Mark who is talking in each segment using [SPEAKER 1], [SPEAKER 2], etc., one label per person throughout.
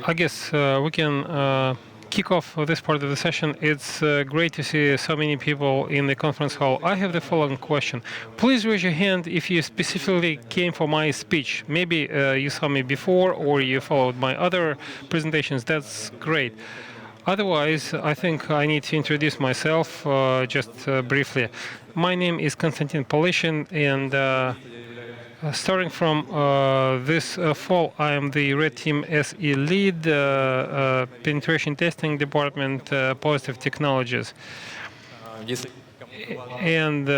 [SPEAKER 1] I guess we can kick off this part of the session. It's great to see so many people in the conference hall. I have the following question. Please raise your hand if you specifically came for my speech. Maybe you saw me before or you followed my other presentations. That's great. Otherwise, I think I need to introduce myself just briefly. My name is Konstantin Polishin, and starting from this fall, I am the Red Team SE lead, penetration testing department, positive technologies. And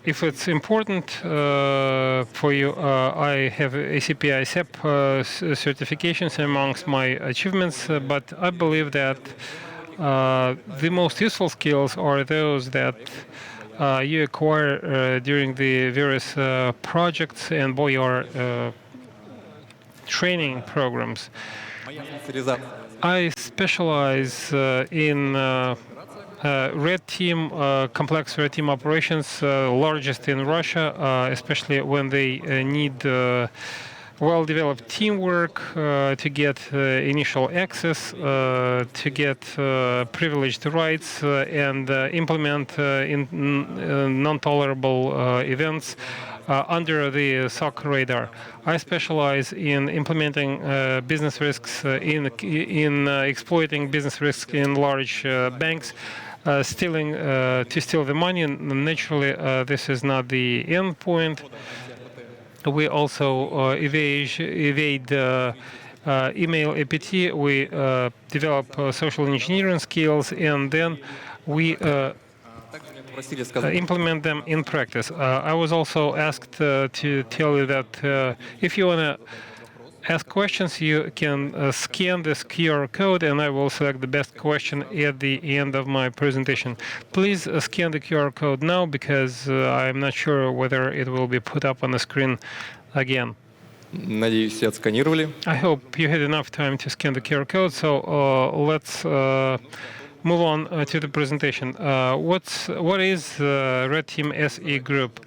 [SPEAKER 1] if it's important for you, I have ACP ISEP certifications amongst my achievements, but I believe that the most useful skills are those that you acquire during the various projects and by your training programs. I specialize in red team, complex red team operations, largest in Russia, especially when they need well-developed teamwork to get initial access, to get privileged rights, and implement in non-tolerable events under the SOC radar. I specialize in implementing business risks, in exploiting business risks in large banks, to steal the money. And naturally, this is not the end point. We also evade email APT. We develop social engineering skills, and then we implement them in practice. I was also asked to tell you that if you want to ask questions, you can scan this QR code, and I will select the best question at the end of my presentation. Please scan the QR code now, because I'm not sure whether it will be put up on the screen again.
[SPEAKER 2] Надеюсь, все отсканировали.
[SPEAKER 1] I hope you had enough time to scan the QR code, so let's move on to the presentation. What is Red Team SE Group?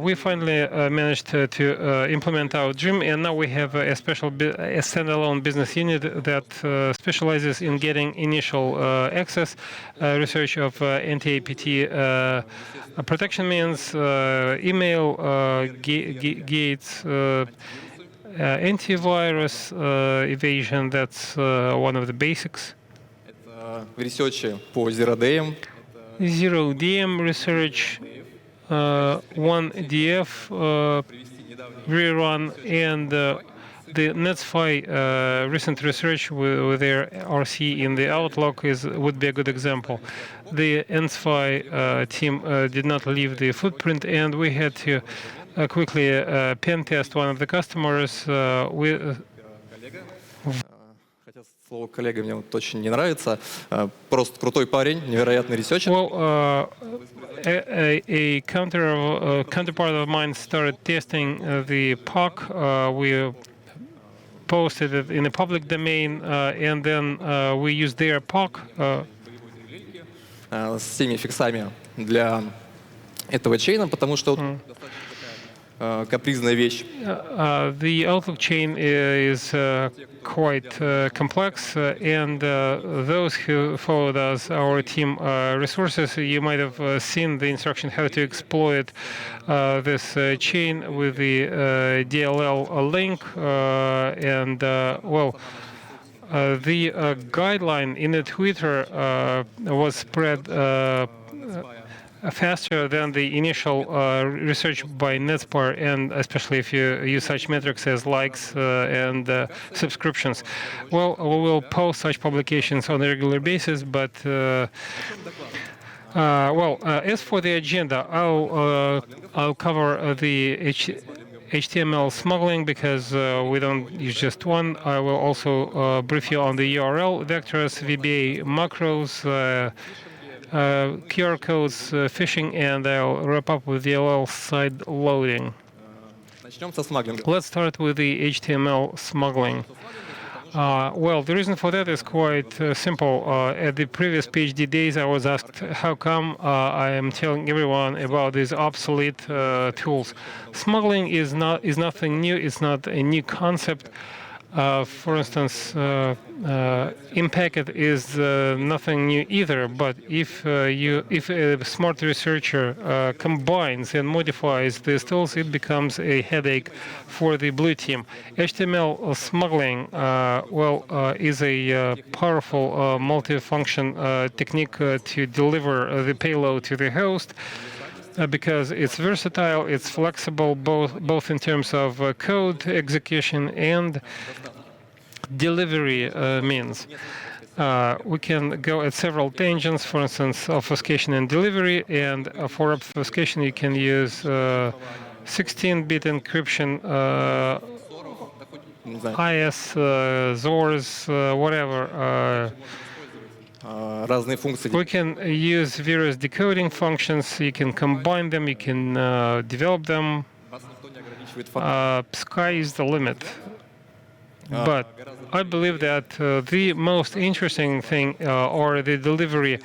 [SPEAKER 1] We finally managed to implement our dream, and now we have a standalone business unit that specializes in getting initial access, research of anti-APT protection means, email gates, antivirus evasion. That's one of the basics.
[SPEAKER 2] Research по zero-day.
[SPEAKER 1] Zero-day research. 1DF rerun, and the NetSpy recent research with their RC in the Outlook would be a good example. The NetSpy team did not leave the footprint, and we had to quickly pen test one of the customers.
[SPEAKER 2] Слово коллега мне вот очень не нравится. Просто крутой парень, невероятный ресерчер.
[SPEAKER 1] Well, a counterpart of mine started testing the POC. We posted it in the public domain, and then we used their POC.
[SPEAKER 2] С всеми фиксами для этого чейна, потому что капризная вещь.
[SPEAKER 1] The Outlook chain is quite complex, and those who followed our team resources, you might have seen the instruction how to exploit this chain with the DLL link, and well, the guideline in the Twitter was spread faster than the initial research by NetSpy, and especially if you use such metrics as likes and subscriptions. Well, we will post such publications on a regular basis, but as for the agenda, I'll cover the HTML smuggling, because we don't use just one. I will also brief you on the URL vectors, VBA macros, QR codes, phishing, and I'll wrap up with DLL side loading. Let's start with the HTML smuggling. Well, the reason for that is quite simple. At the previous PHDays, I was asked how come I am telling everyone about these obsolete tools. Smuggling is nothing new. It's not a new concept. For instance, in packet is nothing new either. But if a smart researcher combines and modifies these tools, it becomes a headache for the blue team. HTML smuggling, is a powerful multi-function technique to deliver the payload to the host. Because it's versatile, it's flexible, both in terms of code execution and delivery means. We can go at several tangents, for instance, obfuscation and delivery. And for obfuscation, you can use 16-bit encryption, IS, ZORs, whatever.
[SPEAKER 2] Разные функции.
[SPEAKER 1] We can use various decoding functions. You can combine them. You can develop them. Sky is the limit. But I believe that the most interesting thing are the delivery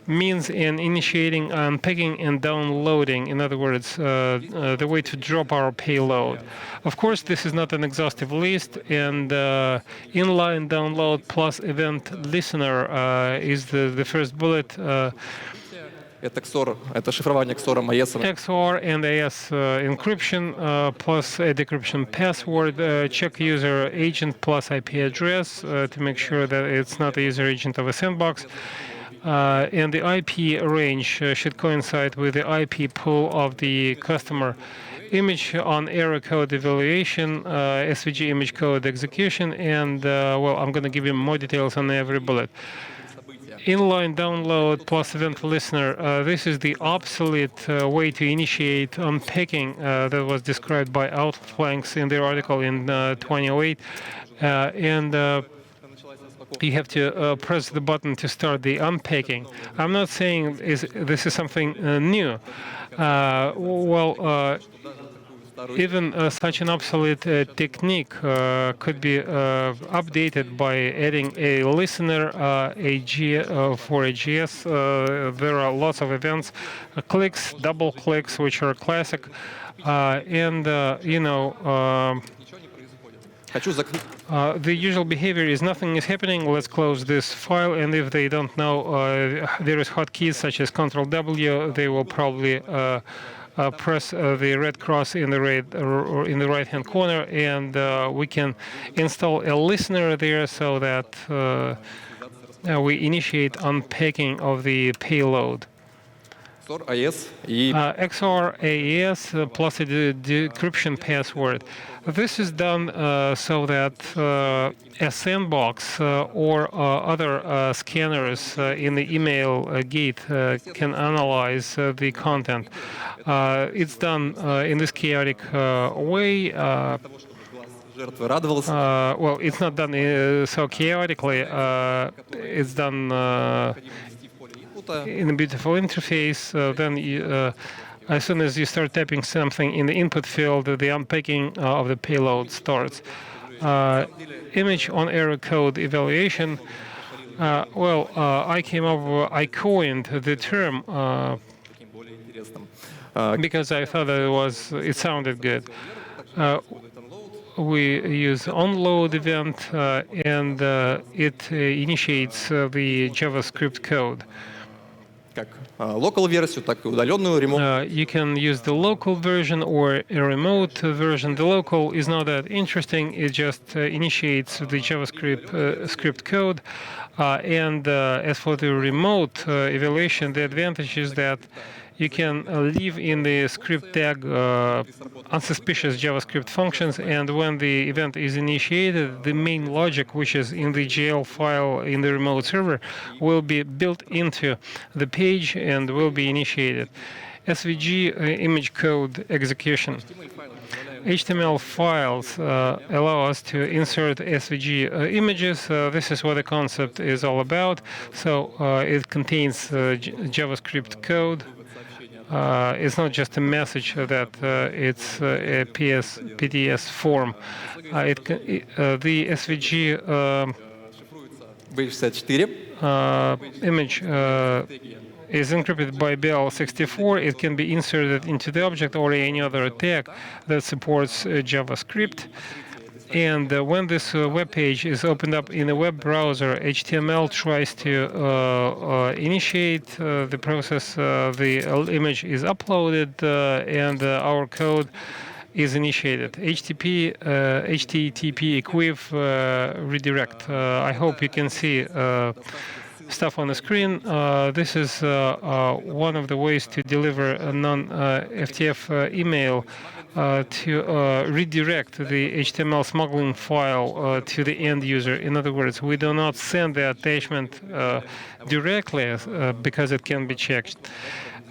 [SPEAKER 1] means in initiating, unpacking, and downloading. In other words, the way to drop our payload. Of course, this is not an exhaustive list, and inline download plus event listener is the first bullet.
[SPEAKER 2] Это XOR, это шифрование XOR AES.
[SPEAKER 1] XOR and AES encryption plus a decryption password. Check user agent plus IP address to make sure that it's not a user agent of a sandbox. And the IP range should coincide with the IP pool of the customer. Image on error code evaluation, SVG image code execution, and I'm going to give you more details on every bullet. Inline download plus event listener. This is the obsolete way to initiate unpacking that was described by Outflanks in their article in 2008. You have to press the button to start the unpacking. I'm not saying this is something new. Even such an obsolete technique could be updated by adding a listener for AGS. There are lots of events, clicks, double clicks, which are classic, the usual behavior is nothing is happening. Let's close this file, and if they don't know there is hotkeys such as Ctrl-W, they will probably press the red cross in the right-hand corner, and we can install a listener there so that we initiate unpacking of the payload. XOR AES plus a decryption password. This is done so that a sandbox or other scanners in the email gate can analyze the content. It's done in this chaotic way. It's not done so chaotically. It's done in a beautiful interface. Then as soon as you start typing something in the input field, the unpacking of the payload starts. Image on error code evaluation. I coined the term because I thought that it sounded good. We use onload event, and it initiates the JavaScript code. You can use the local version or a remote version. The local is not that interesting. It just initiates the JavaScript script code. As for the remote evaluation, the advantage is that you can leave in the script tag unsuspicious JavaScript functions, and when the event is initiated, the main logic, which is in the GL file in the remote server, will be built into the page and will be initiated. SVG image code execution. HTML files allow us to insert SVG images. This is what the concept is all about. So it contains JavaScript code. It's not just a message that it's a PDS form. The SVG image is encrypted by BL64. It can be inserted into the object or any other tag that supports JavaScript. And when this web page is opened up in a web browser, HTML tries to initiate the process. The image is uploaded, and our code is initiated. HTTP equiv redirect. I hope you can see stuff on the screen. This is one of the ways to deliver a non-FTF email to redirect the HTML smuggling file to the end user. In other words, we do not send the attachment directly because it can be checked.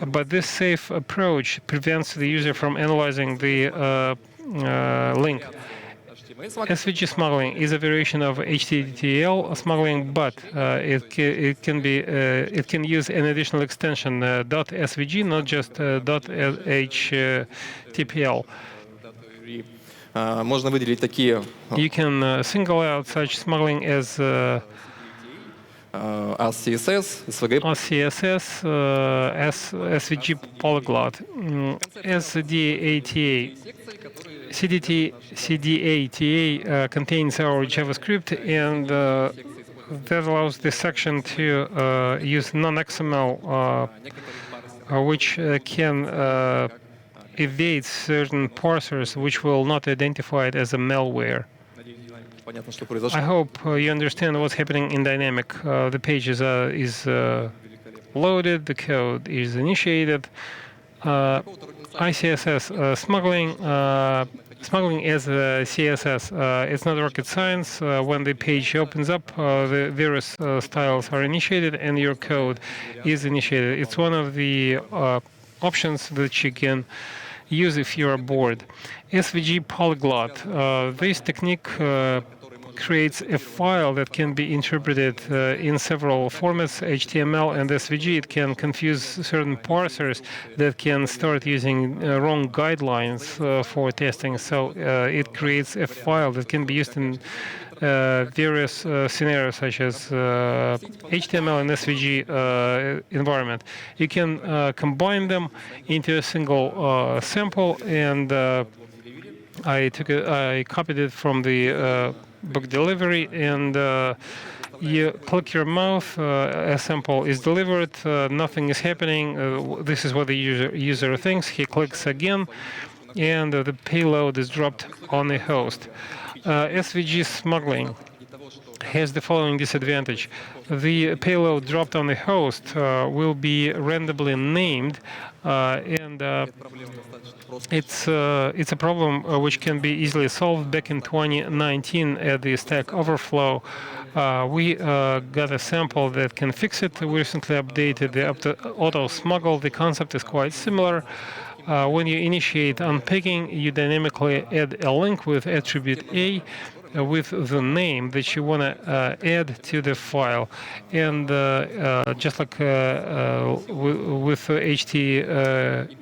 [SPEAKER 1] But this safe approach prevents the user from analyzing the link. SVG smuggling is a variation of HTTL smuggling, but it can use an additional extension .svg, not just .htpl.
[SPEAKER 2] Можно выделить такие
[SPEAKER 1] You can single out such smuggling as
[SPEAKER 2] CSS, SVG,
[SPEAKER 1] CSS, SVG polyglot, SDATA. CDATA contains our JavaScript, and that allows this section to use non-XML, which can evade certain parsers which will not identify it as a malware. I hope you understand what's happening in dynamic. The page is loaded, the code is initiated. ICSS smuggling as CSS. It's not rocket science. When the page opens up, the various styles are initiated and your code is initiated. It's one of the options that you can use if you're bored. SVG polyglot. This technique creates a file that can be interpreted in several formats, HTML and SVG. It can confuse certain parsers that can start using wrong guidelines for testing. So it creates a file that can be used in various scenarios such as HTML and SVG environment. You can combine them into a single sample, and I copied it from the book delivery, and you click your mouse, a sample is delivered, nothing is happening. This is what the user thinks. He clicks again, and the payload is dropped on the host. SVG smuggling has the following disadvantage. The payload dropped on the host will be randomly named, and it's a problem which can be easily solved. Back in 2019 at the Stack Overflow, we got a sample that can fix it. We recently updated the auto smuggle. The concept is quite similar. When you initiate unpacking, you dynamically add a link with attribute A with the name that you want to add to the file, and just like with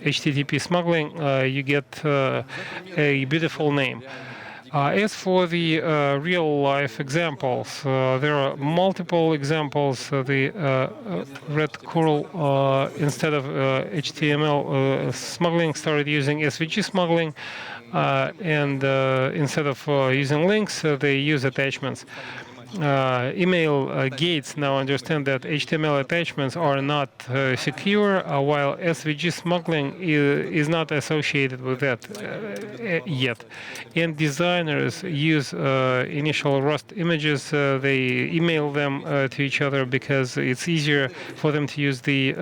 [SPEAKER 1] HTTP smuggling, you get a beautiful name. As for the real-life examples, there are multiple examples. The red curl, instead of HTML smuggling, started using SVG smuggling, and instead of using links, they use attachments. Email gates now understand that HTML attachments are not secure, while SVG smuggling is not associated with that yet. And designers use initial Rust images. They email them to each other because it's easier for them to use the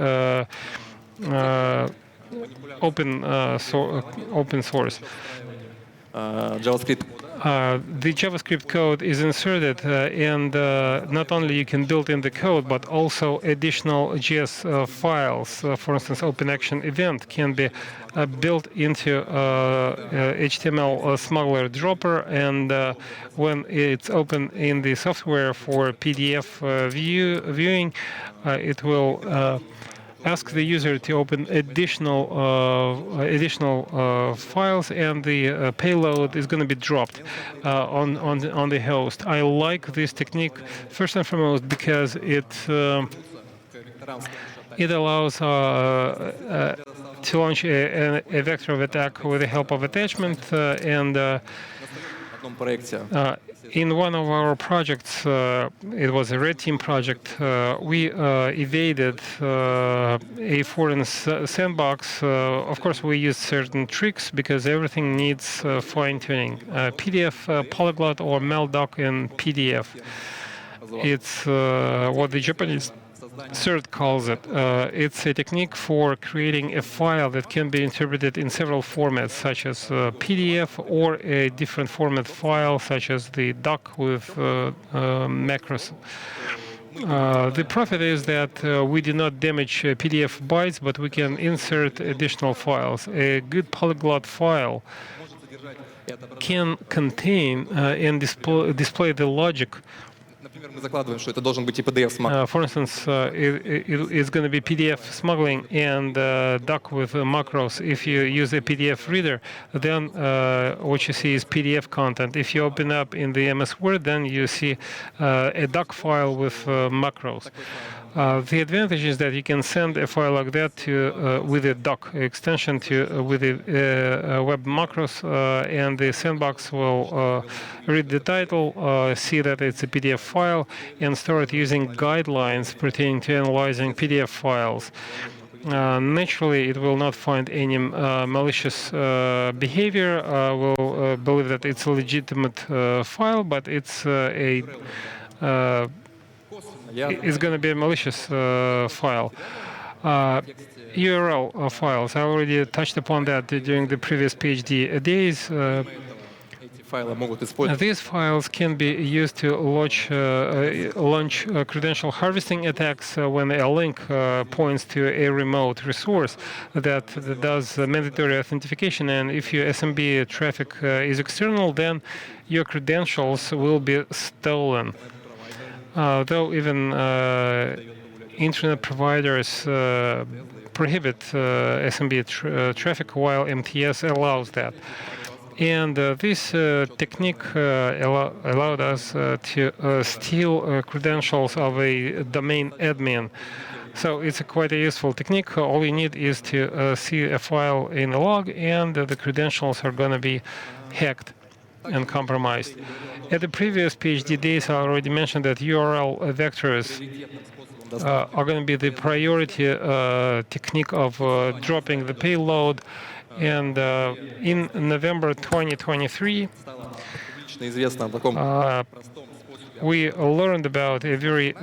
[SPEAKER 1] open source.
[SPEAKER 2] JavaScript.
[SPEAKER 1] The JavaScript code is inserted, and not only you can build in the code, but also additional JS files. For instance, Open Action Event can be built into HTML smuggler dropper, and when it's open in the software for PDF viewing, it will ask the user to open additional files, and the payload is going to be dropped on the host. I like this technique first and foremost because it allows to launch a vector of attack with the help of attachment, and
[SPEAKER 2] одном проекте
[SPEAKER 1] In one of our projects, it was a red team project, we evaded a foreign sandbox. Of course, we used certain tricks because everything needs fine-tuning. PDF polyglot or meldoc in PDF. It's what the Japanese CERT calls it. It's a technique for creating a file that can be interpreted in several formats, such as PDF or a different format file, such as the doc with macros. The profit is that we do not damage PDF bytes, but we can insert additional files. A good polyglot file can contain and display the logic.
[SPEAKER 2] мы закладываем, что это должен быть и PDF смак.
[SPEAKER 1] For instance, it's going to be PDF smuggling and doc with macros. If you use a PDF reader, then what you see is PDF content. If you open up in the MS Word, then you see a doc file with macros. The advantage is that you can send a file like that to with a doc extension to with a web macros, and the sandbox will read the title, see that it's a PDF file, and start using guidelines pertaining to analyzing PDF files. Naturally, it will not find any malicious behavior. Will believe that it's a legitimate file, but it's it's going to be a malicious file. URL files. I already touched upon that during the previous PHDays. These files can be used to launch credential harvesting attacks when a link points to a remote resource that does mandatory authentication. And if your SMB traffic is external, then your credentials will be stolen. Though even internet providers prohibit SMB traffic, while MTS allows that. And this technique allowed us to steal credentials of a domain admin. So it's quite a useful technique. All you need is to see a file in a log, and the credentials are going to be hacked and compromised. At the previous PHDays, I already mentioned that URL vectors are going to be the priority technique of dropping the payload. And in November 2023, we learned about a very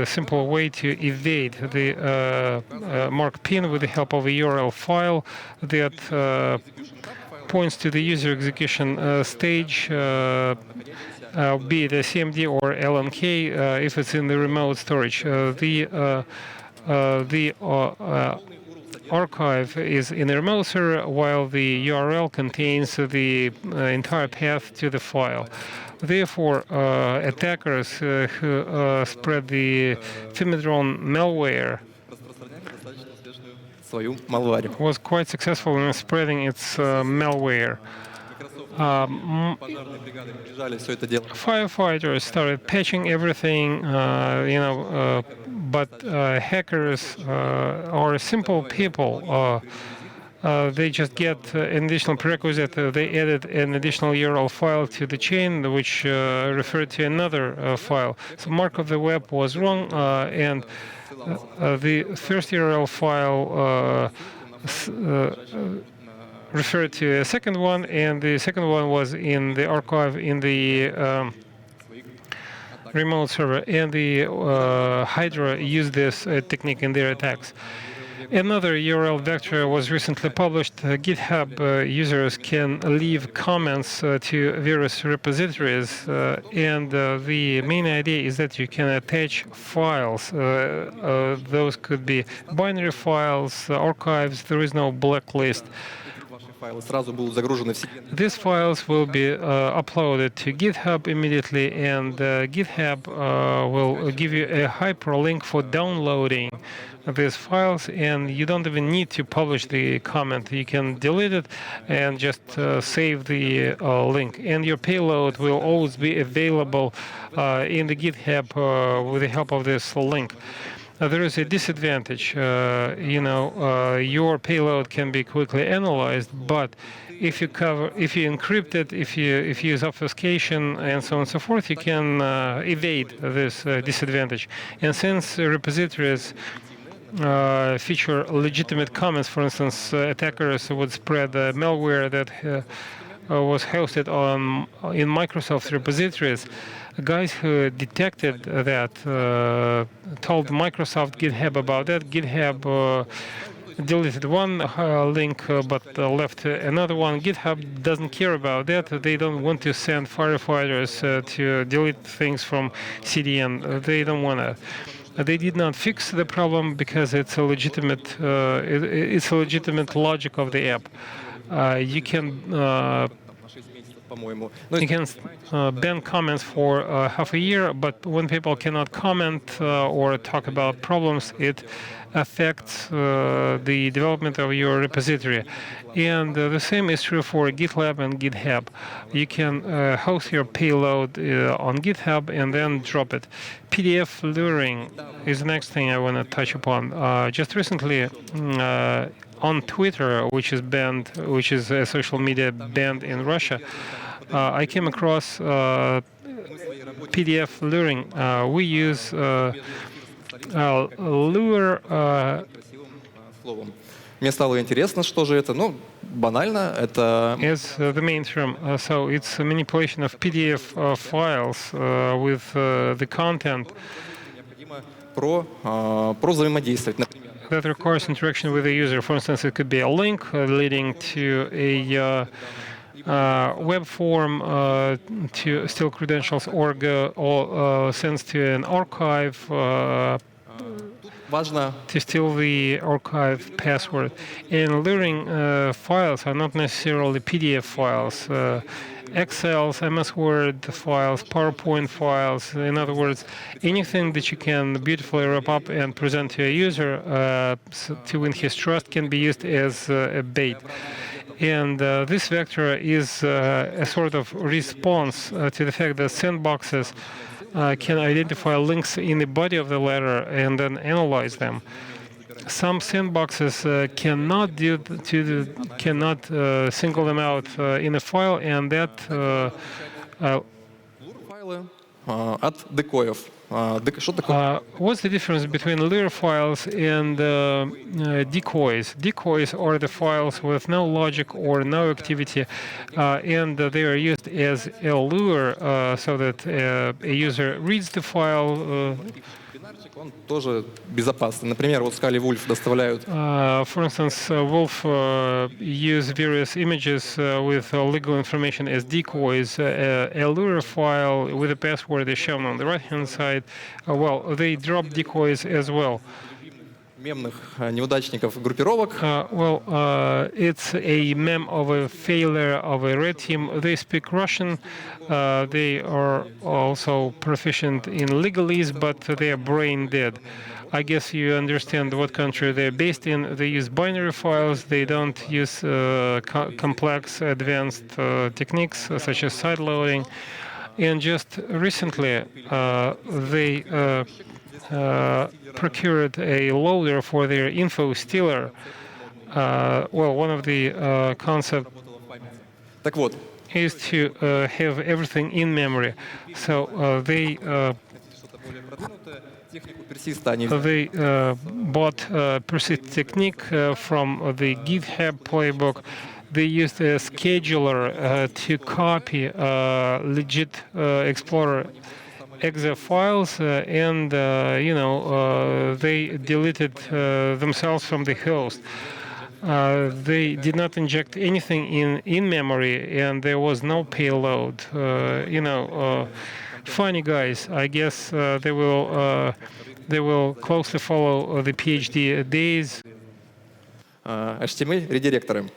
[SPEAKER 1] simple way to evade the mark pin with the help of a URL file that points to the user execution stage, be it a CMD or LMK, if it's in the remote storage. The archive is in a remote server, while the URL contains the entire path to the file. Therefore, attackers who spread the Fimidron malware was quite successful in spreading its malware. Firefighters started patching everything, but hackers are simple people. They just get an additional prerequisite. They added an additional URL file to the chain, which referred to another file. So mark of the web was wrong, and the first URL file referred to a second one, and the second one was in the archive in the remote server, and the Hydra used this technique in their attacks. Another URL vector was recently published. GitHub users can leave comments to various repositories, and the main idea is that you can attach files. Those could be binary files, archives. There is no blacklist. These files will be uploaded to GitHub immediately, and GitHub will give you a hyperlink for downloading these files, and you don't even need to publish the comment. You can delete it and just save the link, and your payload will always be available in the GitHub with the help of this link. there is a disadvantage. Your payload can be quickly analyzed, but if you encrypt it, if you use obfuscation and so on and so forth, you can evade this disadvantage. And since repositories feature legitimate comments, for instance, attackers would spread malware that was hosted in Microsoft repositories. Guys who detected that told Microsoft GitHub about that. GitHub deleted one link but left another one. GitHub doesn't care about that. They don't want to send firefighters to delete things from CDN. They don't want to. They did not fix the problem because it's a legitimate logic of the app. You can ban comments for half a year, but when people cannot comment or talk about problems, it affects the development of your repository. And the same is true for GitLab and GitHub. You can host your payload on GitHub and then drop it. PDF luring is the next thing I want to touch upon. Just recently, on Twitter, which is a social media banned in Russia, I came across PDF luring. We use lure.
[SPEAKER 2] Мне стало интересно, что же это. Ну, банально, это...
[SPEAKER 1] Is the main term. So it's a manipulation of PDF files with the content.
[SPEAKER 2] Про взаимодействовать.
[SPEAKER 1] That requires interaction with the user. For instance, it could be a link leading to a web form to steal credentials, or sends to an archive to steal the archive password. And luring files are not necessarily PDF files. Excels, MS Word files, PowerPoint files. In other words, anything that you can beautifully wrap up and present to a user to win his trust can be used as a bait. And this vector is a sort of response to the fact that sandboxes can identify links in the body of the letter and then analyze them. Some sandboxes cannot single them out in a file, and that
[SPEAKER 2] от декоев.
[SPEAKER 1] what's the difference between lure files and decoys? Decoys are the files with no logic or no activity, and they are used as a lure so that a user reads the file.
[SPEAKER 2] Он тоже безопасный. Например, вот Scully Wolf доставляют.
[SPEAKER 1] For instance, Wolf use various images with legal information as decoys. A lure file with a password is shown on the right-hand side. Well, they drop decoys as well.
[SPEAKER 2] Мемных неудачников группировок.
[SPEAKER 1] It's a meme of a failure of a red team. They speak Russian. They are also proficient in legalese, but they are brain dead. I guess you understand what country they're based in. They use binary files. They don't use complex, advanced techniques such as sideloading. And just recently, they procured a loader for their info stealer. One of the concepts is to have everything in memory. So they bought persist technique from the GitHub playbook. They used a scheduler to copy legit Explorer exe files, and they deleted themselves from the host. They did not inject anything in memory, and there was no payload. Funny guys. I guess they will closely follow the PHDays.
[SPEAKER 2] HTML редиректоры.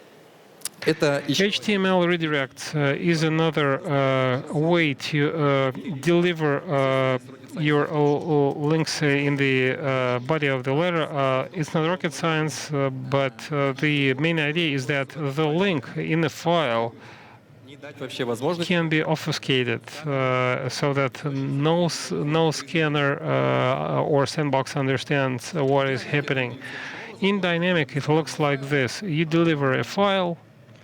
[SPEAKER 1] HTML redirects is another way to deliver your links in the body of the letter. It's not rocket science, but the main idea is that the link in the file
[SPEAKER 2] вообще возможность
[SPEAKER 1] can be obfuscated so that no scanner or sandbox understands what is happening. In dynamic, it looks like this. You deliver a file,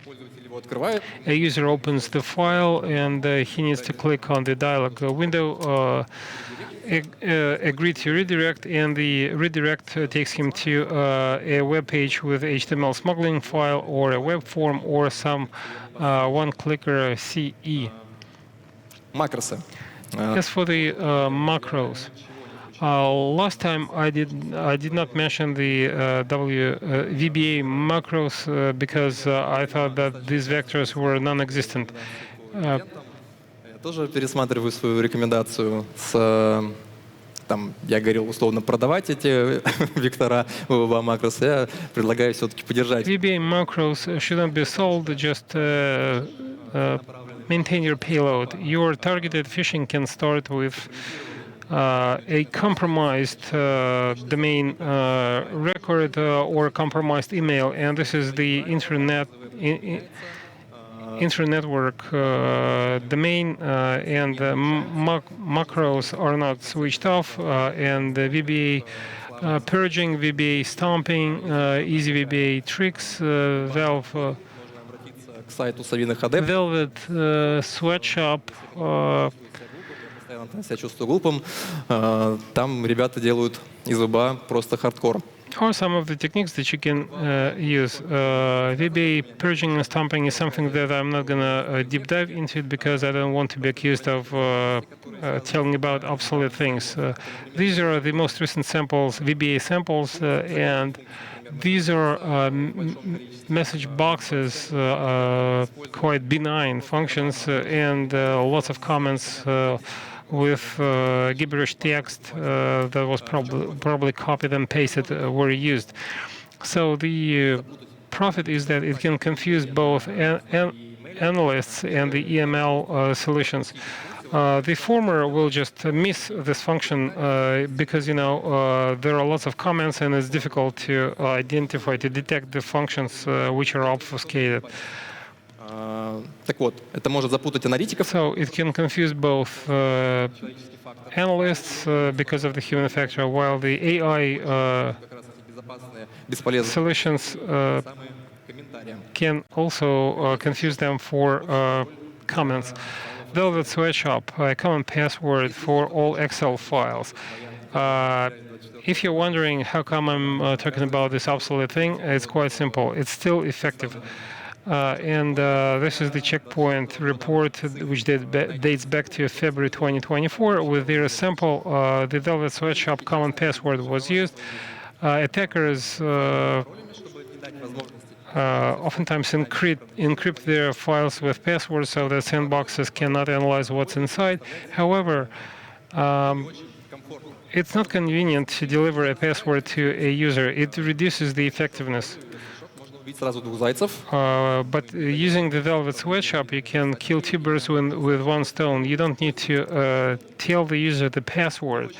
[SPEAKER 2] пользователь его открывает,
[SPEAKER 1] a user opens the file, and he needs to click on the dialog window, agree to redirect, and the redirect takes him to a web page with HTML smuggling file or a web form or some one-clicker CE.
[SPEAKER 2] макросы.
[SPEAKER 1] As for the macros, last time I did not mention the VBA macros because I thought that these vectors were non-existent.
[SPEAKER 2] Я тоже пересматриваю свою рекомендацию там, я говорил условно продавать эти вектора VBA макросы, я предлагаю все-таки поддержать.
[SPEAKER 1] VBA macros shouldn't be sold, just maintain your payload. Your targeted phishing can start with a compromised domain record or compromised email, and this is the intranetwork domain, and macros are not switched off, and the VBA purging, VBA stomping, easy VBA tricks, Velvet Sweatshop.
[SPEAKER 2] Я себя чувствую глупым. Там ребята делают из VBA просто хардкор.
[SPEAKER 1] Or some of the techniques that you can use. VBA purging and stomping is something that I'm not going to deep dive into it because I don't want to be accused of telling about obsolete things. These are the most recent samples, VBA samples, and these are message boxes, quite benign functions, and lots of comments with gibberish text that was probably copied and pasted were used. So the profit is that it can confuse both analysts and the EML solutions. The former will just miss this function because there are lots of comments and it's difficult to identify, to detect the functions which are obfuscated.
[SPEAKER 2] Так вот, это может запутать аналитиков.
[SPEAKER 1] So it can confuse both analysts because of the human factor, while the AI solutions can also confuse them for comments. Velvet Sweatshop, a common password for all Excel files. If you're wondering how come I'm talking about this obsolete thing, it's quite simple. It's still effective. And this is the checkpoint report, which dates back to February 2024. With their sample, the Velvet Sweatshop common password was used. Attackers oftentimes encrypt their files with passwords so that sandboxes cannot analyze what's inside. However, it's not convenient to deliver a password to a user. It reduces the effectiveness. But using the Velvet Sweatshop, you can kill two birds with one stone. You don't need to tell the user the password,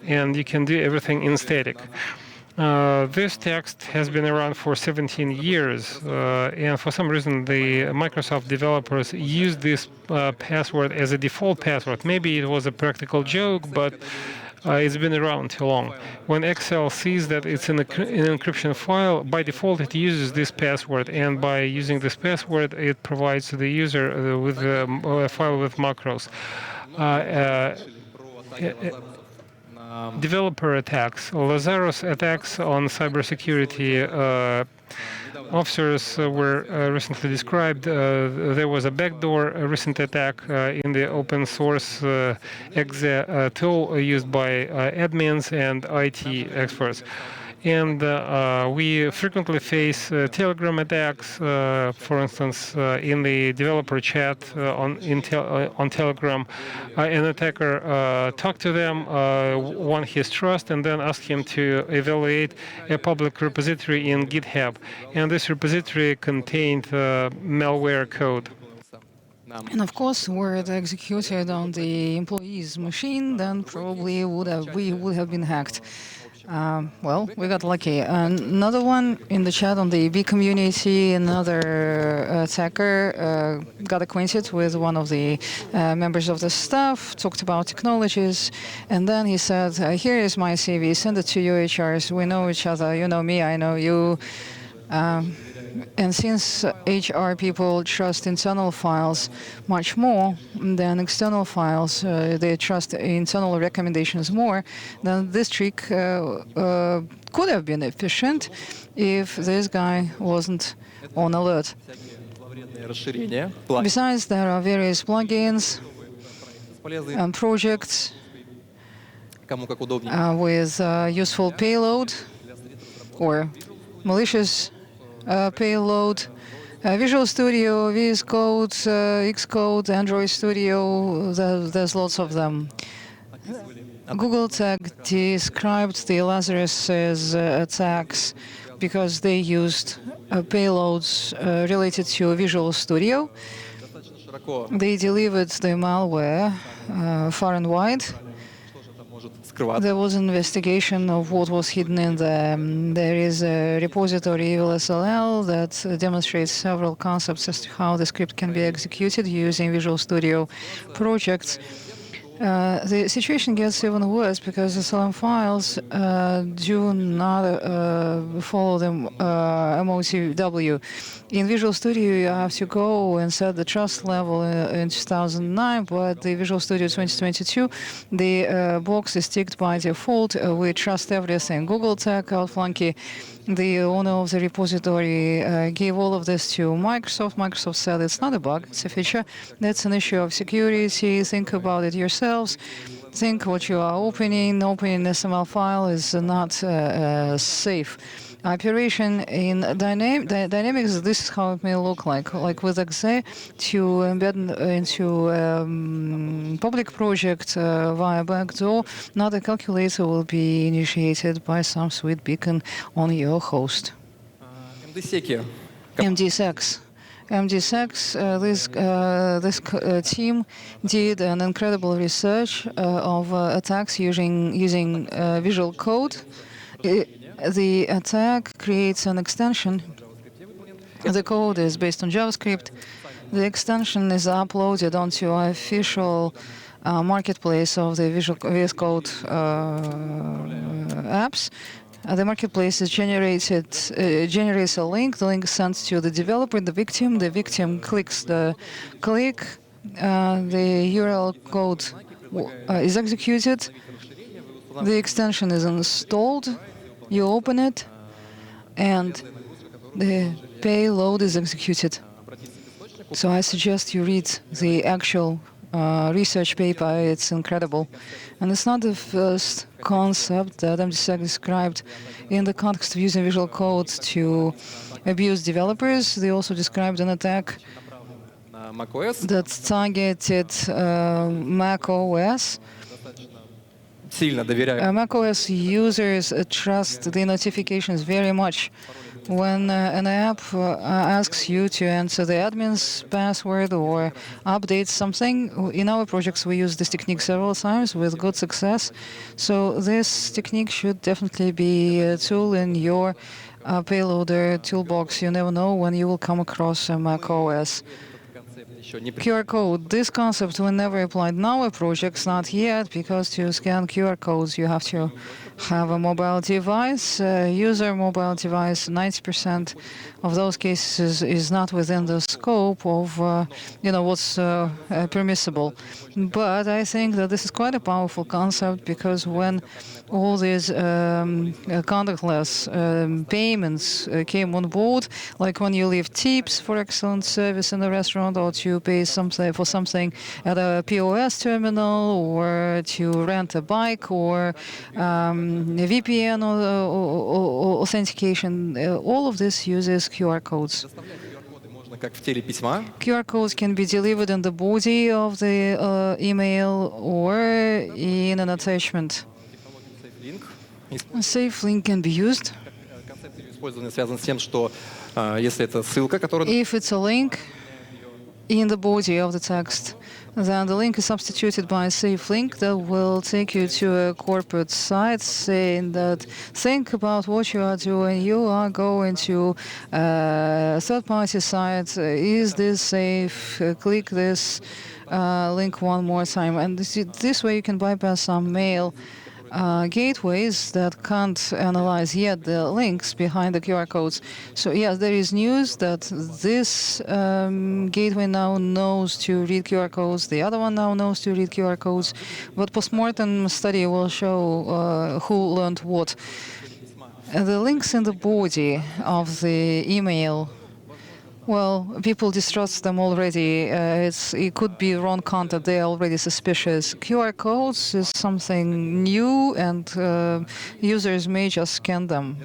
[SPEAKER 1] and you can do everything in static. This text has been around for 17 years, and for some reason the Microsoft developers used this password as a default password. Maybe it was a practical joke, but it's been around too long. When Excel sees that it's an encryption file, by default it uses this password, and by using this password it provides the user with a file with macros. Developer attacks, Lazarus attacks on cybersecurity officers were recently described. There was a backdoor recent attack in the open source exe tool used by admins and IT experts. And we frequently face Telegram attacks. For instance, in the developer chat on Telegram, an attacker talked to them, won his trust, and then asked him to evaluate a public repository in GitHub. And this repository contained malware code.
[SPEAKER 3] And of course, were it executed on the employee's machine, then probably we would have been hacked. Well, we got lucky. Another one in the chat on the B community, another attacker got acquainted with one of the members of the staff, talked about technologies, and then he said, here is my CV, send it to your HRs. We know each other. You know me, I know you. And since HR people trust internal files much more than external files, they trust internal recommendations more, then this trick could have been efficient if this guy wasn't on alert. Besides, there are various plugins and projects with useful payload or malicious payload, Visual Studio, VS Code, Xcode, Android Studio, there's lots of them. Google Tech described the Lazarus's attacks because they used payloads related to Visual Studio. They delivered the malware far and wide. There was an investigation of what was hidden in there. There is a repository, EvilSLL, that demonstrates several concepts as to how the script can be executed using Visual Studio projects. The situation gets even worse because the SLM files do not follow the MOCW. In Visual Studio, you have to go and set the trust level in 2009, but the Visual Studio 2022, the box is ticked by default. We trust everything. Google Tech, Outflanky, the owner of the repository, gave all of this to Microsoft. Microsoft said it's not a bug, it's a feature. That's an issue of security. Think about it yourselves. Think what you are opening. Opening an SML file is not safe. Operation in Dynamics, this is how it may look like. Like with exe, to embed into public project via backdoor, another calculator will be initiated by some sweet beacon on your host. MDSEX. This team did an incredible research of attacks using Visual Code. The attack creates an extension. The code is based on JavaScript. The extension is uploaded onto an official marketplace of the VS Code apps. The marketplace is generates a link. The link is sent to the developer, the victim. The victim clicks the click. The URL code is executed. The extension is installed. You open it, and the payload is executed. So I suggest you read the actual research paper. It's incredible. And it's not the first concept that MDSEC described in the context of using Visual Code to abuse developers. They also described an attack that targeted Mac OS. macOS users trust the notifications very much. When an app asks you to enter the admin's password or update something, in our projects we use this technique several times with good success. So this technique should definitely be a tool in your payloader toolbox. You never know when you will come across a macOS. QR code. This concept we never applied in our projects, not yet, because to scan QR codes you have to have a mobile device, user mobile device. 90% of those cases is not within the scope of what's permissible. But I think that this is quite a powerful concept, because when all these contactless payments came on board, like when you leave tips for excellent service in a restaurant, or to pay something for something at a POS terminal, or to rent a bike, or a VPN or authentication, all of this uses QR codes. QR codes can be delivered in the body of the email or in an attachment. A safe link can be used. If it's a link in the body of the text, then the link is substituted by a safe link that will take you to a corporate site saying that think about what you are doing. You are going to a third-party site. Is this safe? Click this link one more time. And this way you can bypass some mail gateways that can't analyze yet the links behind the QR codes. So yes, there is news that this gateway now knows to read QR codes, the other one now knows to read QR codes, but postmortem study will show who learned what. The links in the body of the email, well, people distrust them already. It could be wrong content. They are already suspicious. QR codes is something new, and users may just scan them.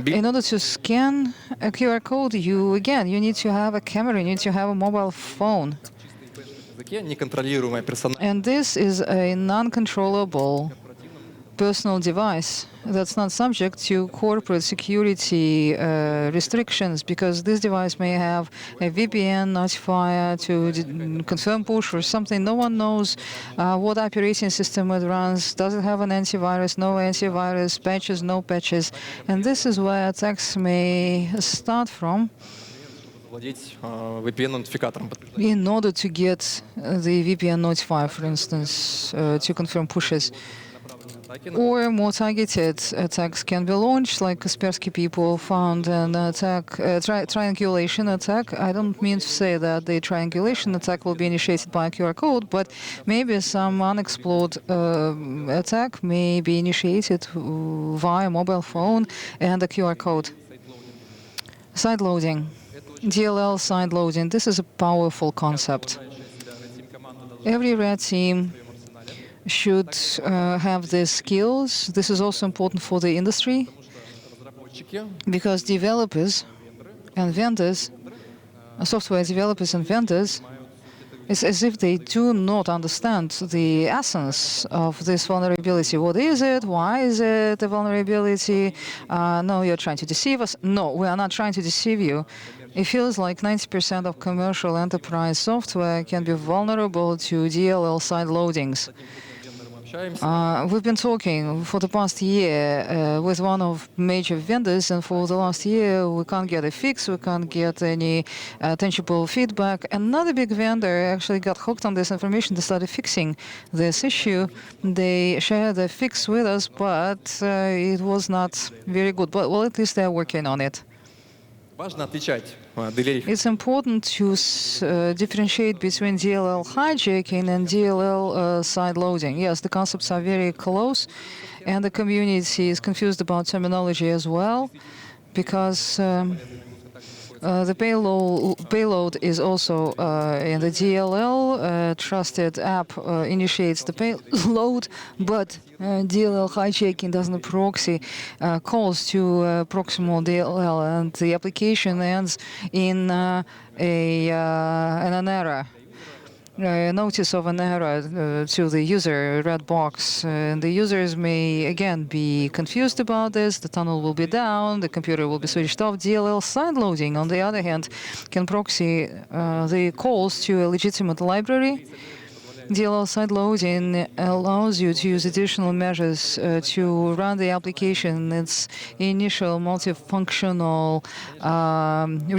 [SPEAKER 3] In order to scan a QR code, you need to have a camera, you need to have a mobile phone. And this is a non-controllable personal device that's not subject to corporate security restrictions, because this device may have a VPN notifier to confirm push or something. No one knows what operating system it runs. Does it have an antivirus? No antivirus. Patches? No patches. And this is where attacks may start from. In order to get the VPN notifier, for instance, to confirm pushes. Or more targeted attacks can be launched, like Kaspersky people found an attack, triangulation attack. I don't mean to say that the triangulation attack will be initiated by a QR code, but maybe some unexplored attack may be initiated via mobile phone and a QR code. Side loading, DLL side loading. This is a powerful concept. Every red team should have these skills. This is also important for the industry, because developers and vendors, software developers and vendors, it's as if they do not understand the essence of this vulnerability. What is it? Why is it a vulnerability? No, you're trying to deceive us. No, we are not trying to deceive you. It feels like 90% of commercial enterprise software can be vulnerable to DLL side loadings. We've been talking for the past year with one of major vendors, and for the last year we can't get a fix, we can't get any tangible feedback. Another big vendor actually got hooked on this information. They started fixing this issue. They shared the fix with us, but it was not very good. But well, at least they're working on it. It's important to differentiate between DLL hijacking and DLL side loading. Yes, the concepts are very close, and the community is confused about terminology as well, because the payload is also in the DLL. Trusted app initiates the payload, but DLL hijacking doesn't proxy calls to proximal DLL, and the application ends in an error. Notice of an error to the user, red box. And the users may, again, be confused about this. The tunnel will be down, the computer will be switched off. DLL side loading, on the other hand, can proxy the calls to a legitimate library. DLL side loading allows you to use additional measures to run the application in its initial multifunctional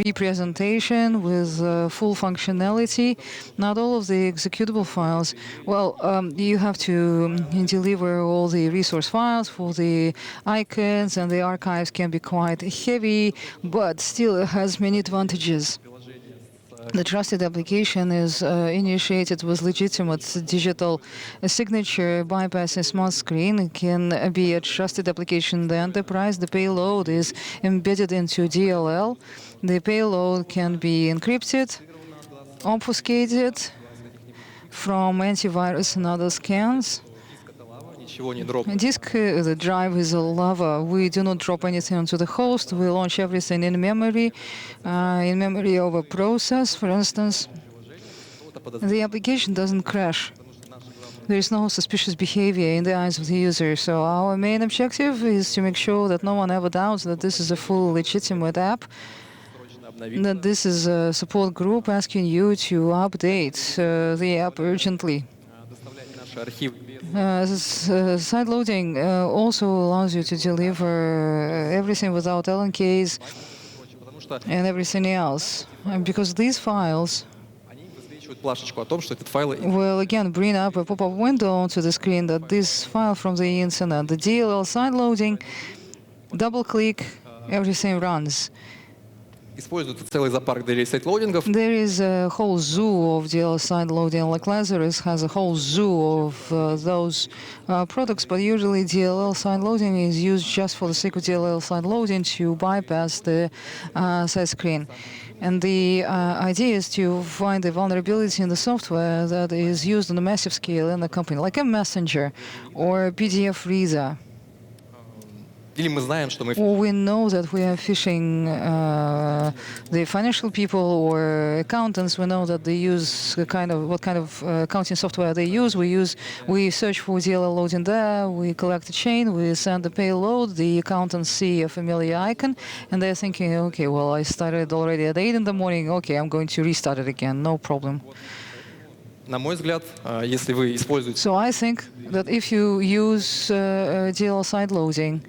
[SPEAKER 3] representation with full functionality. Not all of the executable files. Well, you have to deliver all the resource files for the icons, and the archives can be quite heavy, but still it has many advantages. The trusted application is initiated with legitimate digital signature, bypassing smart screen. It can be a trusted application in the enterprise. The payload is embedded into DLL. The payload can be encrypted, obfuscated from antivirus and other scans. Disk, the drive is a lava. We do not drop anything onto the host. We launch everything in memory of a process, for instance. The application doesn't crash. There is no suspicious behavior in the eyes of the user. So our main objective is to make sure that no one ever doubts that this is a full legitimate app. that this is a support group asking you to update the app urgently.
[SPEAKER 2] Доставлять наши архивы без
[SPEAKER 3] Side loading also allows you to deliver everything without LNKs
[SPEAKER 2] прочего, потому что
[SPEAKER 3] and everything else, because these files
[SPEAKER 2] они высвечивают плашечку о том, что этот файл
[SPEAKER 3] will again bring up a pop-up window onto the screen that this file from the internet, the DLL side loading, double click, everything runs.
[SPEAKER 2] используется целый зоопарк DLL-сайт-лоудингов.
[SPEAKER 3] There is a whole zoo of DLL side loading, like Lazarus has a whole zoo of those products, but usually DLL side loading is used just for the sake of DLL side loading to bypass the side screen. And the idea is to find the vulnerability in the software that is used on a massive scale in the company, like a messenger or a PDF reader.
[SPEAKER 2] Или мы знаем, что мы
[SPEAKER 3] Or we know that we are phishing the financial people or accountants. We know that they use what kind of accounting software they use. We search for DLL loading there. We collect a chain. We send the payload. The accountants see a familiar icon, and they're thinking, okay, well, I started already at 8 in the morning. Okay, I'm going to restart it again. No problem.
[SPEAKER 2] на мой взгляд, если вы используете
[SPEAKER 3] So I think that if you use DLL side loading,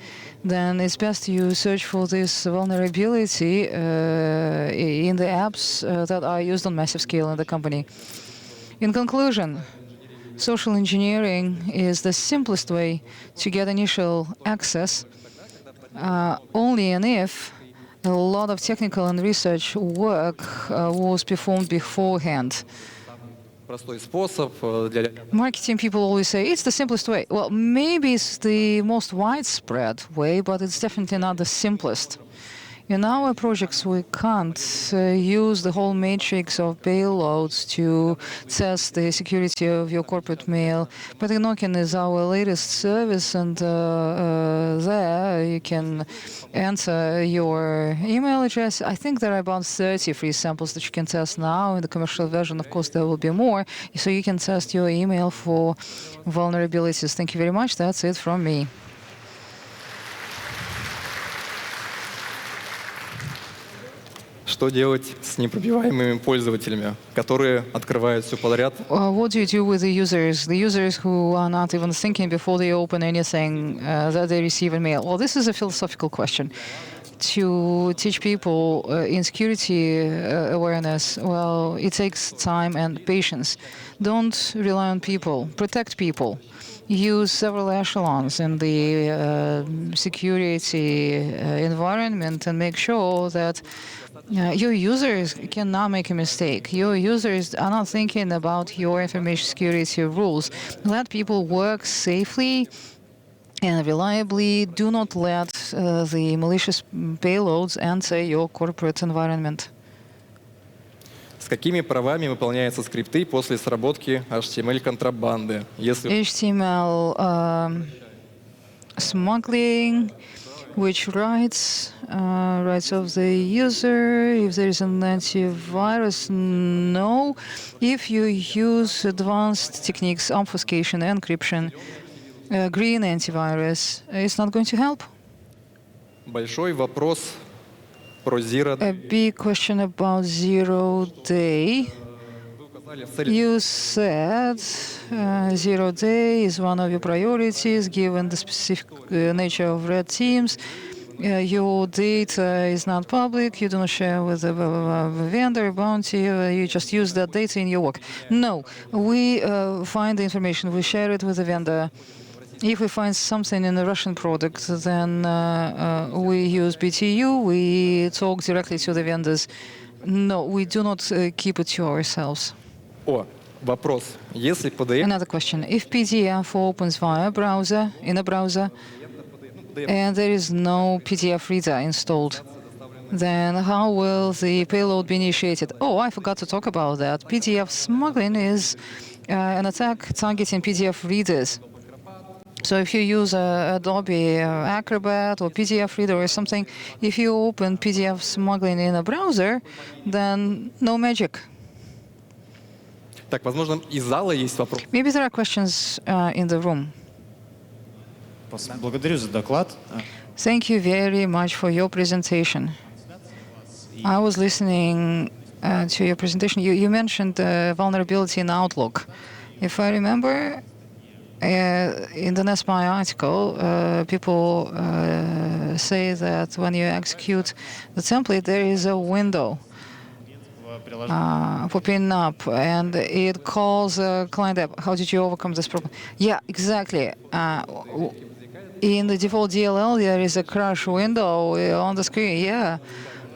[SPEAKER 3] then it's best you search for this vulnerability in the apps that are used on massive scale in the company. In conclusion, social engineering is the simplest way to get initial access, only and if a lot of technical and research work was performed beforehand.
[SPEAKER 2] простой способ для
[SPEAKER 3] Marketing people always say it's the simplest way. Well, maybe it's the most widespread way, but it's definitely not the simplest. In our projects, we can't use the whole matrix of payloads to test the security of your corporate mail. Patinokin is our latest service, and there you can enter your email address. I think there are about 30 free samples that you can test now. In the commercial version, of course, there will be more. So you can test your email for vulnerabilities. Thank you very much. That's it from me.
[SPEAKER 2] Что делать с непробиваемыми пользователями, которые открывают все подряд?
[SPEAKER 3] What do you do with the users who are not even thinking before they open anything that they receive in mail? Well, this is a philosophical question. To teach people in security awareness, well, it takes time and patience. Don't rely on people. Protect people. Use several echelons in the security environment and make sure that your users cannot make a mistake. Your users are not thinking about your information security rules. Let people work safely and reliably. Do not let the malicious payloads enter your corporate environment.
[SPEAKER 2] С какими правами выполняются скрипты после сработки HTML-контрабанды? Если
[SPEAKER 3] HTML smuggling, which rights of the user, if there is an antivirus, no. If you use advanced techniques, obfuscation, encryption, green antivirus, it's not going to help.
[SPEAKER 2] большой вопрос про Zero
[SPEAKER 3] A big question about zero day.
[SPEAKER 2] Вы указали в цели
[SPEAKER 3] You said zero day is one of your priorities given the specific nature of red teams. Your data is not public, you do not share with the vendor bounty, you just use that data in your work. No, we find the information, we share it with the vendor. If we find something in a Russian product, then we use BTU, we talk directly to the vendors. No, we do not keep it to ourselves.
[SPEAKER 2] О, вопрос. Если PDF
[SPEAKER 3] Another question. If PDF opens via browser, in a browser, and there is no PDF reader installed, then how will the payload be initiated? Oh, I forgot to talk about that. PDF smuggling is an attack targeting PDF readers. So if you use Adobe Acrobat or PDF Reader or something, if you open PDF smuggling in a browser, then no magic.
[SPEAKER 2] Так, возможно, из зала есть вопрос.
[SPEAKER 3] Maybe there are questions in the room.
[SPEAKER 4] Благодарю за доклад.
[SPEAKER 3] Thank you very much for your presentation. I was listening to your presentation. You mentioned vulnerability in Outlook. If I remember, in the NetSpy article, people say that when you execute the template, there is a window popping up, and it calls a client app. How did you overcome this problem? Yeah, exactly. In the default DLL, there is a crash window on the screen. Yeah.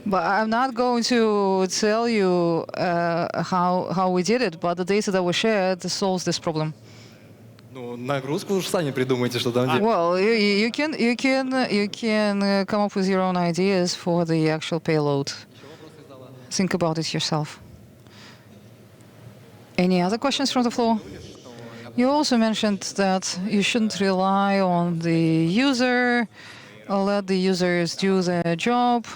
[SPEAKER 3] But I'm not going to tell you how we did it, but the data that we shared solves this problem.
[SPEAKER 2] Ну, нагрузку уж сами придумайте, что там делать.
[SPEAKER 3] Well, you can come up with your own ideas for the actual payload. Think about it yourself. Any other questions from the floor? You also mentioned that you shouldn't rely on the user, or let the users do their job.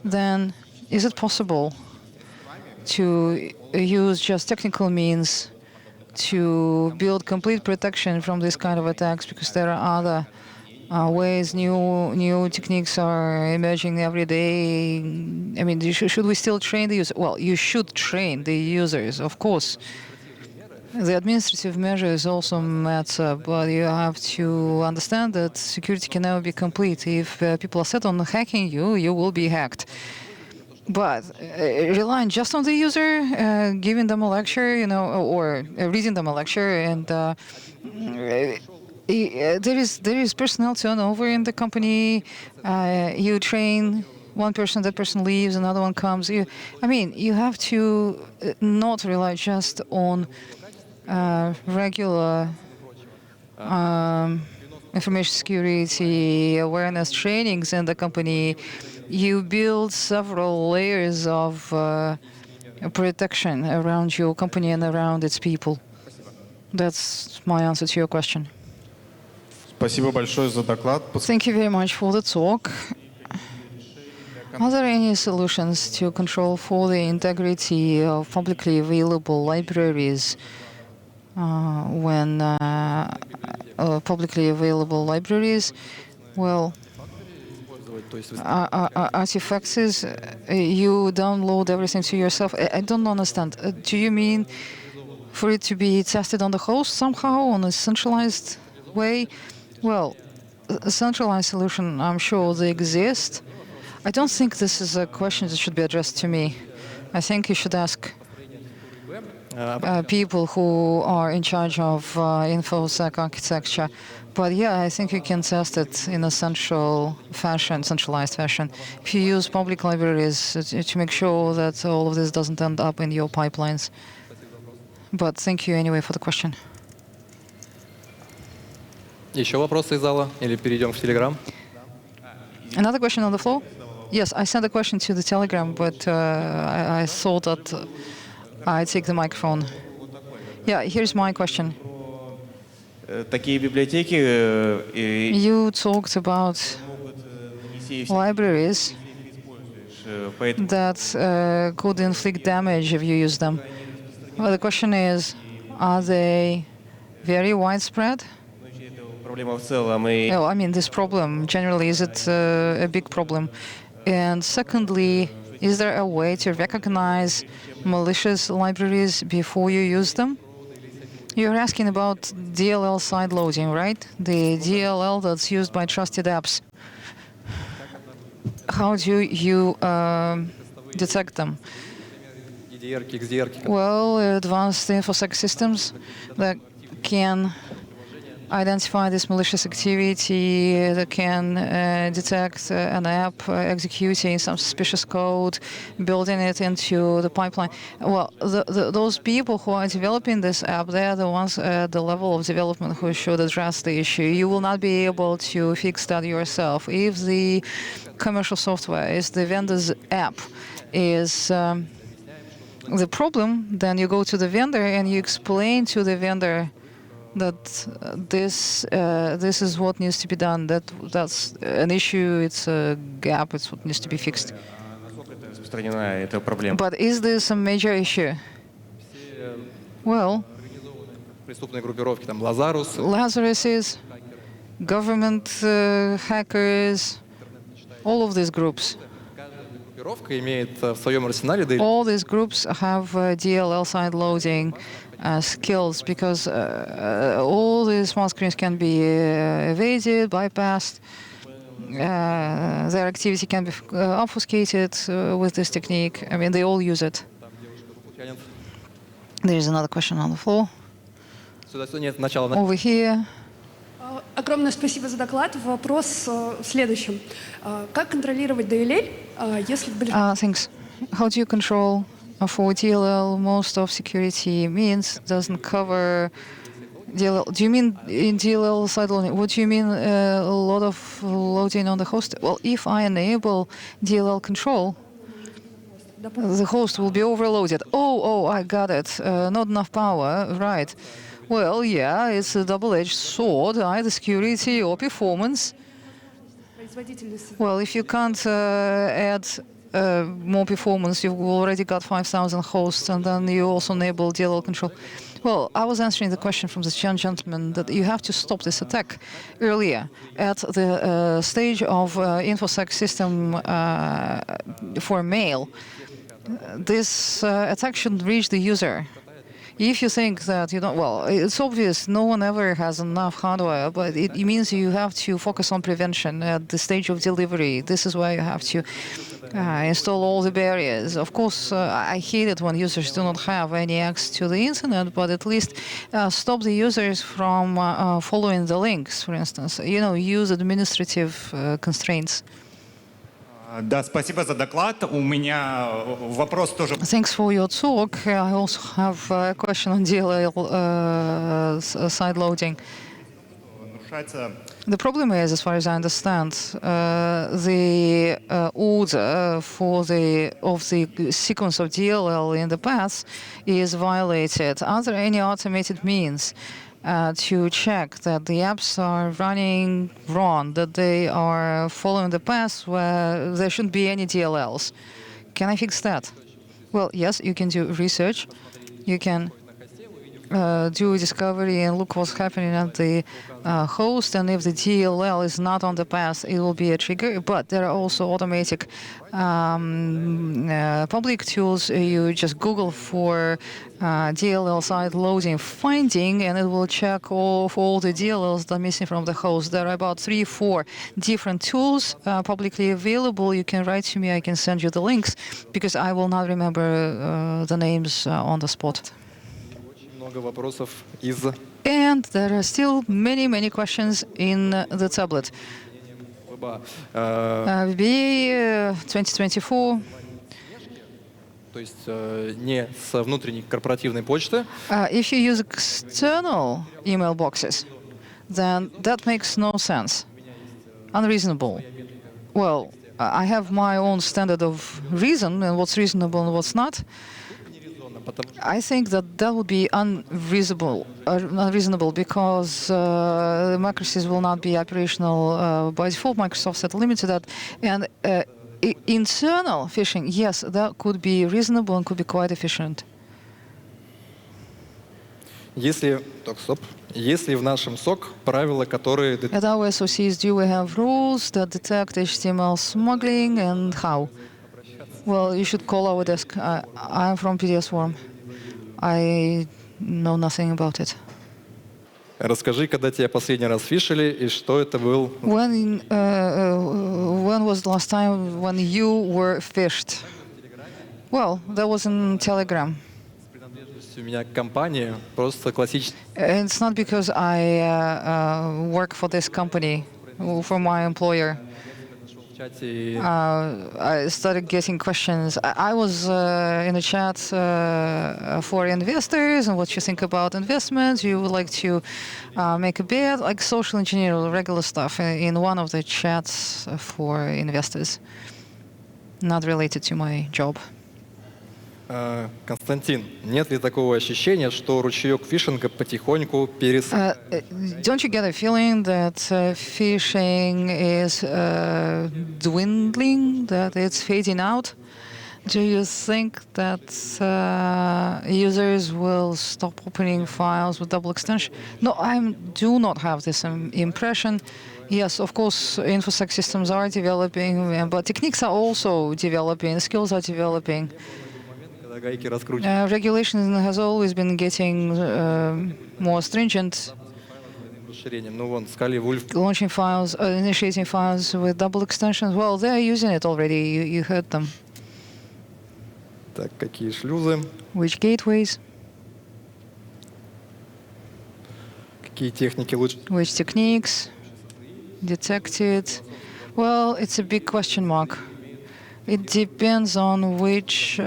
[SPEAKER 3] Then is it possible to use just technical means to build complete protection from this kind of attacks? Because there are other ways, new techniques are emerging every day. I mean, should we still train the user? Well, you should train the users, of course. The administrative measures also matter, but you have to understand that security can never be complete. If people are set on hacking you, you will be hacked. But relying just on the user, giving them a lecture, or reading them a lecture, and there is personnel turnover in the company. You train one person, that person leaves, another one comes. You have to not rely just on regular information security awareness trainings in the company. You build several layers of protection around your company and around its people. That's my answer to your question.
[SPEAKER 4] Спасибо большое за доклад.
[SPEAKER 3] Thank you very much for the talk. Are there any solutions to control for the integrity of publicly available libraries when publicly available libraries, well, artifacts is you download everything to yourself? I don't understand. Do you mean for it to be tested on the host somehow, on a centralized way? Well, a centralized solution, I'm sure they exist. I don't think this is a question that should be addressed to me. I think you should ask people who are in charge of InfoSec architecture. But yeah, I think you can test it in a centralized fashion. If you use public libraries to make sure that all of this doesn't end up in your pipelines. But thank you anyway for the question.
[SPEAKER 2] Еще вопросы из зала? Или перейдем в Telegram?
[SPEAKER 3] Another question on the floor? Yes, I sent a question to the Telegram, but I thought that I'd take the microphone. Yeah, here's my question.
[SPEAKER 4] Такие библиотеки
[SPEAKER 3] You talked about libraries that could inflict damage if you use them. Well, the question is, are they very widespread?
[SPEAKER 4] проблема в целом.
[SPEAKER 3] Well, I mean, this problem generally, is it a big problem? And secondly, is there a way to recognize malicious libraries before you use them? You're asking about DLL sideloading, right? The DLL that's used by trusted apps. How do you detect them? Well, advanced InfoSec systems that can identify this malicious activity, that can detect an app executing some suspicious code, building it into the pipeline. Well, those people who are developing this app, they are the ones at the level of development who should address the issue. You will not be able to fix that yourself. If the commercial software is the vendor's app is the problem, then you go to the vendor and you explain to the vendor that this is what needs to be done. That's an issue. It's a gap. It's what needs to be fixed. But is this a major issue? Well, Lazarus is government hackers, all of these groups.
[SPEAKER 2] Группировка имеет в своем арсенале
[SPEAKER 3] All these groups have DLL side loading skills because all these small screens can be evaded, bypassed. Their activity can be obfuscated with this technique. I mean, they all use it. There is another question on the floor.
[SPEAKER 2] Нет, начало.
[SPEAKER 3] Over here.
[SPEAKER 5] Огромное спасибо за доклад. Вопрос в следующем. Как контролировать DLL, если...
[SPEAKER 3] Thanks. How do you control for DLL? Most of security means doesn't cover DLL. Do you mean in DLL side loading? What do you mean a lot of loading on the host? Well, if I enable DLL control, the host will be overloaded. Oh, I got it. Not enough power, right? Well, yeah, it's a double-edged sword, either security or performance. Well, if you can't add more performance, you've already got 5,000 hosts, and then you also enable DLL control. Well, I was answering the question from this young gentleman that you have to stop this attack earlier at the stage of InfoSec system for mail. This attack should reach the user. If you think that you don't, well, it's obvious no one ever has enough hardware, but it means you have to focus on prevention at the stage of delivery. This is why you have to install all the barriers. Of course, I hate it when users do not have any access to the internet, but at least stop the users from following the links, for instance. Use administrative constraints.
[SPEAKER 6] Да, спасибо за доклад. У меня вопрос тоже.
[SPEAKER 3] Thanks for your talk. I also have a question on DLL side loading. The problem is, as far as I understand, the order of the sequence of DLL in the path is violated. Are there any automated means to check that the apps are running wrong, that they are following the path where there shouldn't be any DLLs? Can I fix that? Well, yes, you can do research. You can do discovery and look what's happening at the host, and if the DLL is not on the path, it will be a trigger. But there are also automatic public tools. You just Google for DLL side loading finding, and it will check all the DLLs that are missing from the host. There are about 3-4 different tools publicly available. You can write to me. I can send you the links because I will not remember the names on the spot. And there are still many questions in the tablet. VBA 2024.
[SPEAKER 2] То есть не с внутренней корпоративной почты.
[SPEAKER 3] If you use external email boxes, then that makes no sense. Unreasonable. Well, I have my own standard of reason and what's reasonable and what's not. I think that would be unreasonable because democracies will not be operational by default. Microsoft set a limit to that. And internal phishing, yes, that could be reasonable and could be quite efficient.
[SPEAKER 2] Если в нашем SOC правила, которые...
[SPEAKER 3] At our SOCs, do we have rules that detect HTML smuggling and how? Well, you should call our desk. I'm from PDS Forum. I know nothing about it.
[SPEAKER 2] Расскажи, когда тебя последний раз фишили и что это был?
[SPEAKER 3] When was the last time when you were fished? Well, that was in Telegram.
[SPEAKER 2] У меня компания просто классическая.
[SPEAKER 3] It's not because I work for this company, for my employer. I started getting questions. I was in a chat for investors and what you think about investments. You would like to make a bet, like social engineering, regular stuff in one of the chats for investors, not related to my job.
[SPEAKER 2] Константин, нет ли такого ощущения, что ручеек фишинга потихоньку
[SPEAKER 3] Don't you get a feeling that phishing is dwindling, that it's fading out? Do you think that users will stop opening files with double extension? No, I do not have this impression. Yes, of course, infosec systems are developing, but techniques are also developing, skills are developing.
[SPEAKER 2] Когда гайки раскручивают
[SPEAKER 3] Regulation has always been getting more stringent,
[SPEAKER 2] расширением. Ну вон, Scali, Wolf,
[SPEAKER 3] launching files, initiating files with double extensions. Well, they're using it already. You heard them.
[SPEAKER 2] так, какие шлюзы,
[SPEAKER 3] Which gateways,
[SPEAKER 2] какие техники лучше.
[SPEAKER 3] which techniques, detected. Well, it's a big question mark. It depends on which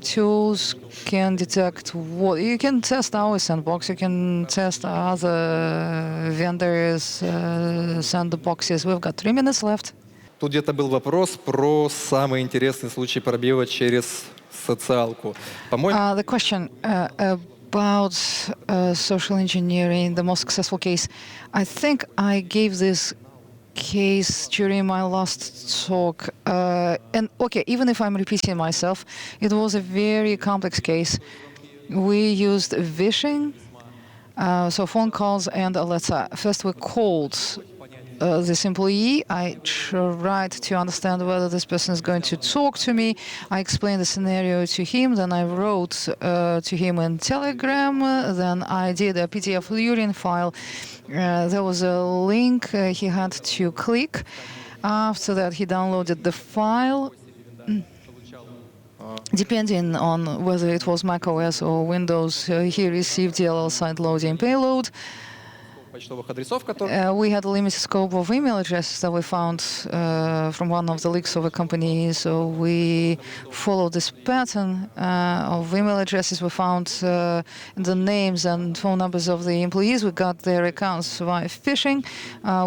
[SPEAKER 3] tools can detect what. You can test our sandbox, you can test other vendors' sandboxes. We've got 3 minutes left.
[SPEAKER 2] Тут где-то был вопрос про самый интересный случай пробива через социалку. По-моему,
[SPEAKER 3] The question about social engineering, the most successful case. I think I gave this case during my last talk. And okay, even if I'm repeating myself, it was a very complex case. We used phishing, so phone calls and alerts. First, we called this employee. I tried to understand whether this person is going to talk to me. I explained the scenario to him. Then I wrote to him in Telegram. Then I did a PDF urine file. There was a link he had to click. After that, he downloaded the file. Depending on whether it was macOS or Windows, he received DLL side loading payload.
[SPEAKER 2] почтовых адресов, которые...
[SPEAKER 3] We had a limited scope of email addresses that we found from one of the leaks of a company. So we followed this pattern of email addresses. We found the names and phone numbers of the employees. We got their accounts via phishing.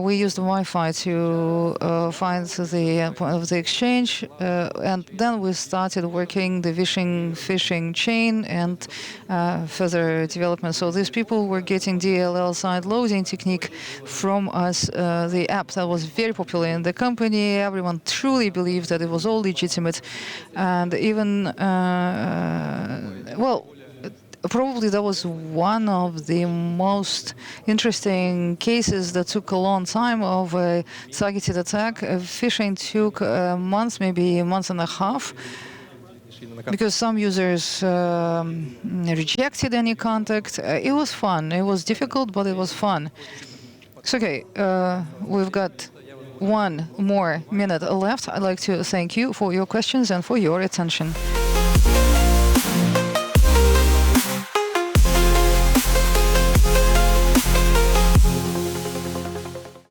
[SPEAKER 3] We used Wi-Fi to find the point of the exchange. And then we started working the phishing chain and further development. So these people were getting DLL side loading technique from us. The app that was very popular in the company. Everyone truly believed that it was all legitimate. And even, well, probably that was one of the most interesting cases that took a long time of a targeted attack. Phishing took months, maybe a month and a half. Because some users rejected any contact. It was fun. It was difficult, but it was fun. It's okay. We've got 1 more minute left. I'd like to thank you for your questions and for your attention.